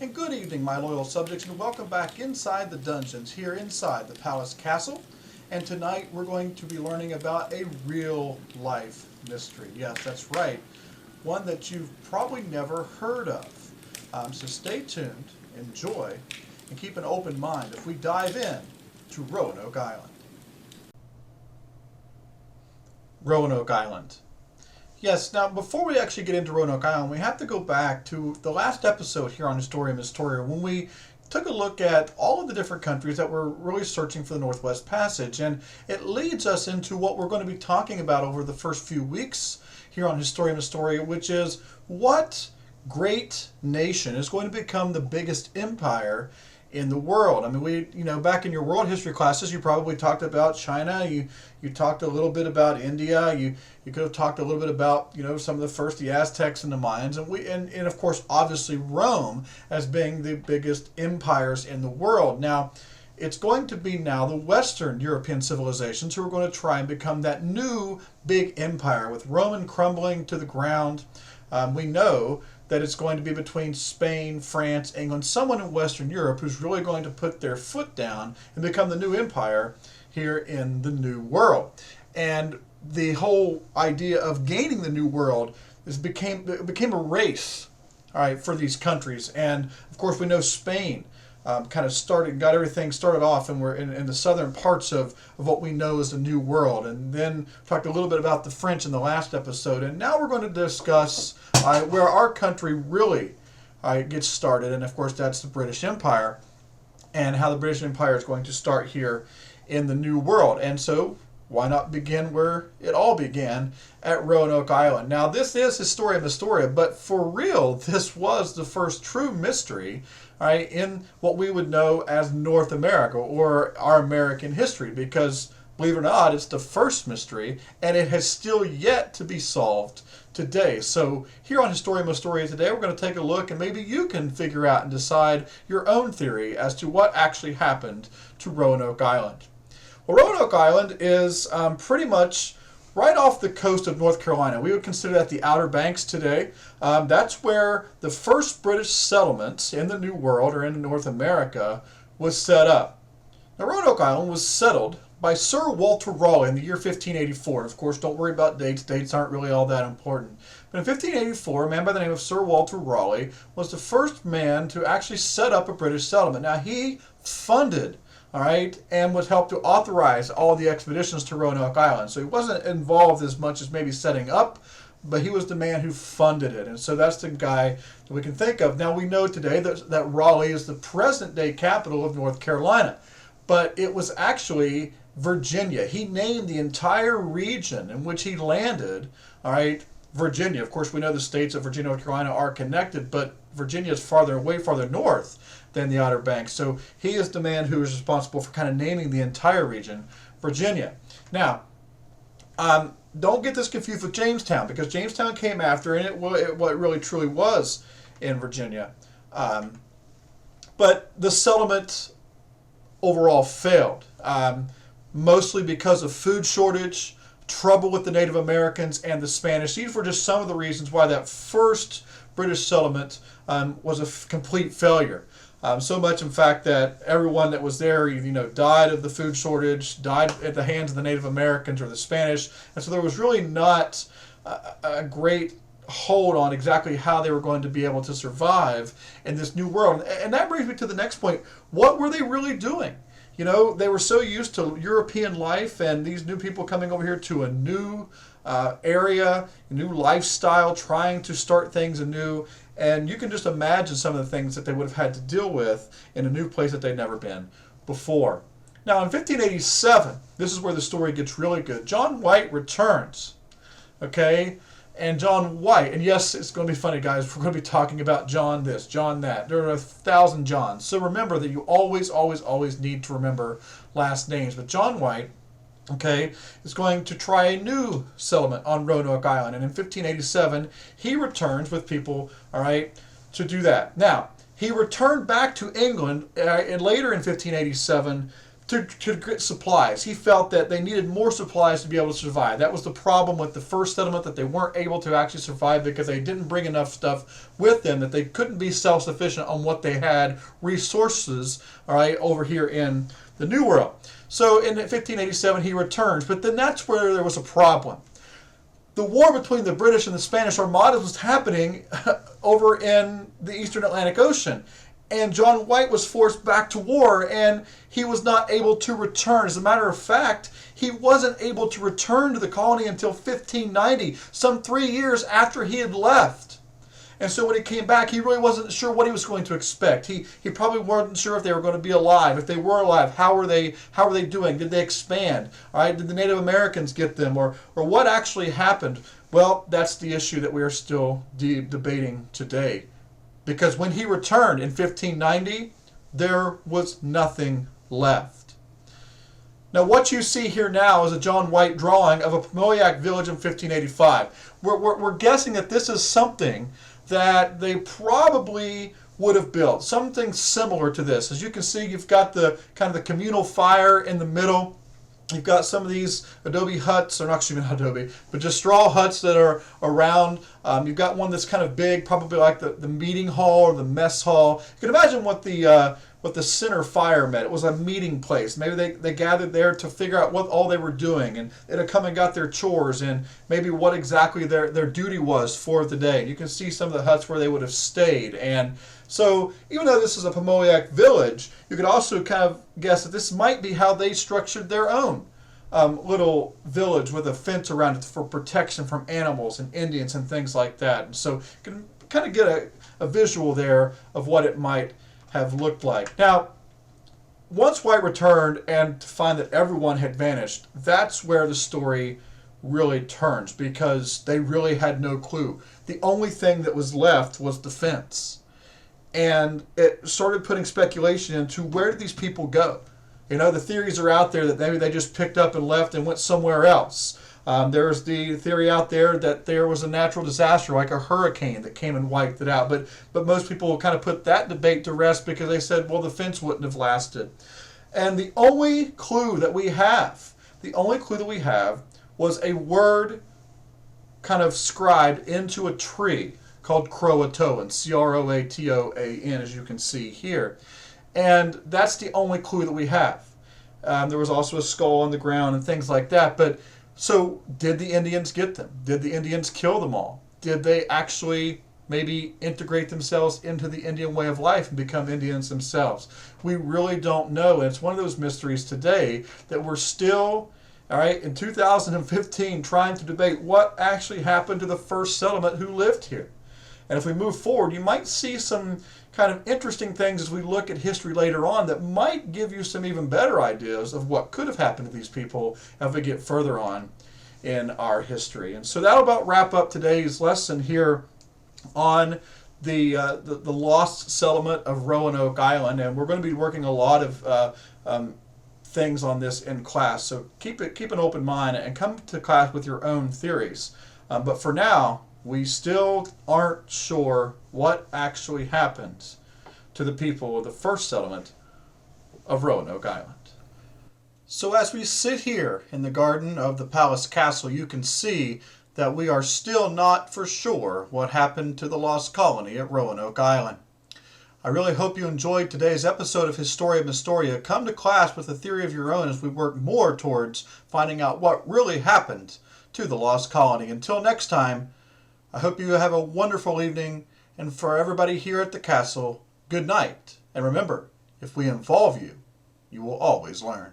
And good evening, my loyal subjects, and welcome back inside the dungeons, here inside the Palace Castle. And tonight we're going to be learning about a real-life mystery. Yes, that's right. One that you've probably never heard of. So stay tuned, enjoy, and keep an open mind if we dive in to Roanoke Island. Roanoke Island. Yes, now before we actually get into Roanoke Island, we have to go back to the last episode here on Historia Mystoria when we took a look at all of the different countries that were really searching for the Northwest Passage. And it leads us into what we're going to be talking about over the first few weeks here on Historia Mystoria, which is what great nation is going to become the biggest empire in the world. I mean, back in your world history classes, you probably talked about China. You talked a little bit about India. You could have talked a little bit about, some of the first, the Aztecs and the Mayans, and of course, obviously Rome as being the biggest empires in the world. Now, it's going to be now the Western European civilizations who are going to try and become that new big empire with Rome crumbling to the ground. We know that it's going to be between Spain, France, England, someone in Western Europe who's really going to put their foot down and become the new empire here in the New World. And the whole idea of gaining the New World became a race, all right, for these countries. And of course, we know Spain got everything started off, and we're in the southern parts of what we know as the New World. And then talked a little bit about the French in the last episode. And now we're going to discuss where our country really gets started. And of course, that's the British Empire, and how the British Empire is going to start here in the New World. And so why not begin where it all began, at Roanoke Island. Now, this is Historia Mystoria, but for real, this was the first true mystery, right, in what we would know as North America, or our American history, because, believe it or not, it's the first mystery, and it has still yet to be solved today. So here on Historia Mystoria today, we're going to take a look, and maybe you can figure out and decide your own theory as to what actually happened to Roanoke Island. Well, Roanoke Island is pretty much right off the coast of North Carolina. We would consider that the Outer Banks today. That's where the first British settlements in the New World, or in North America, was set up. Now, Roanoke Island was settled by Sir Walter Raleigh in the year 1584. Of course, don't worry about dates. Dates aren't really all that important. But in 1584, a man by the name of Sir Walter Raleigh was the first man to actually set up a British settlement. Now, he funded, all right, and was helped to authorize all the expeditions to Roanoke Island. So he wasn't involved as much as maybe setting up, but he was the man who funded it. And so that's the guy that we can think of. Now, we know today that Raleigh is the present-day capital of North Carolina, but it was actually Virginia. He named the entire region in which he landed, all right, Virginia. Of course, we know the states of Virginia and North Carolina are connected, but Virginia is way farther north than the Outer Banks. So he is the man who is responsible for kind of naming the entire region Virginia. Now, don't get this confused with Jamestown, because Jamestown came after, and what it really truly was in Virginia. But the settlement overall failed, mostly because of food shortage, trouble with the Native Americans, and the Spanish. These were just some of the reasons why that first British settlement was a complete failure. So much, in fact, that everyone that was there, died of the food shortage, died at the hands of the Native Americans or the Spanish, and so there was really not a great hold on exactly how they were going to be able to survive in this new world. And that brings me to the next point. What were they really doing? They were so used to European life, and these new people coming over here to a new area, a new lifestyle, trying to start things anew. And you can just imagine some of the things that they would have had to deal with in a new place that they'd never been before. Now, in 1587, this is where the story gets really good. John White returns, okay? And John White, and yes, it's going to be funny, guys. We're going to be talking about John this, John that. There are 1,000 Johns. So remember that you always, always, always need to remember last names. But John White, okay, is going to try a new settlement on Roanoke Island. And in 1587, he returns with people, all right, to do that. Now, he returned back to England and later in 1587 to get supplies. He felt that they needed more supplies to be able to survive. That was the problem with the first settlement, that they weren't able to actually survive because they didn't bring enough stuff with them, that they couldn't be self-sufficient on what they had, resources, all right, over here in the New World. So in 1587 he returns, but then that's where there was a problem. The war between the British and the Spanish Armadas was happening over in the Eastern Atlantic Ocean. And John White was forced back to war, and he was not able to return. As a matter of fact, he wasn't able to return to the colony until 1590, some 3 years after he had left. And so when he came back, he really wasn't sure what he was going to expect. He probably wasn't sure if they were going to be alive. If they were alive, how were they doing? Did they expand? All right, did the Native Americans get them? Or what actually happened? Well, that's the issue that we are still debating today. Because when he returned in 1590, there was nothing left. Now, what you see here now is a John White drawing of a Mosaic Village in 1585. We're guessing that this is something that they probably would have built, something similar to this. As you can see, you've got the kind of the communal fire in the middle. You've got some of these adobe huts, or not even adobe, but just straw huts that are around. You've got one that's kind of big, probably like the meeting hall or the mess hall. You can imagine what the center fire meant. It was a meeting place. Maybe they gathered there to figure out what all they were doing, and they'd have come and got their chores, and maybe what exactly their duty was for the day. And you can see some of the huts where they would have stayed. And so even though this is a Mosaic village, you could also kind of guess that this might be how they structured their own little village with a fence around it for protection from animals and Indians and things like that. And so you can kind of get a visual there of what it might have looked like. Now, once White returned and to find that everyone had vanished, that's where the story really turns, because they really had no clue. The only thing that was left was the fence. And it started putting speculation into, where did these people go? You know, the theories are out there that maybe they just picked up and left and went somewhere else. There's the theory out there that there was a natural disaster like a hurricane that came and wiped it out. But most people kind of put that debate to rest because they said, well, the fence wouldn't have lasted. And the only clue that we have was a word kind of scribed into a tree called Croatoan, Croatoan, as you can see here. And that's the only clue that we have. There was also a skull on the ground and things like that. But so did the Indians get them? Did the Indians kill them all? Did they actually maybe integrate themselves into the Indian way of life and become Indians themselves? We really don't know. And it's one of those mysteries today that we're still, all right, in 2015 trying to debate what actually happened to the first settlement who lived here. And if we move forward, you might see some kind of interesting things as we look at history later on that might give you some even better ideas of what could have happened to these people as we get further on in our history. And so that'll about wrap up today's lesson here on the lost settlement of Roanoke Island. And we're going to be working a lot of things on this in class. So keep an open mind and come to class with your own theories. But for now, we still aren't sure what actually happened to the people of the first settlement of Roanoke Island. So as we sit here in the garden of the Palace Castle, you can see that we are still not for sure what happened to the lost colony at Roanoke Island. I really hope you enjoyed today's episode of Historia Mystoria. Come to class with a theory of your own as we work more towards finding out what really happened to the lost colony. Until next time, I hope you have a wonderful evening, and for everybody here at the castle, good night. And remember, if we involve you, you will always learn.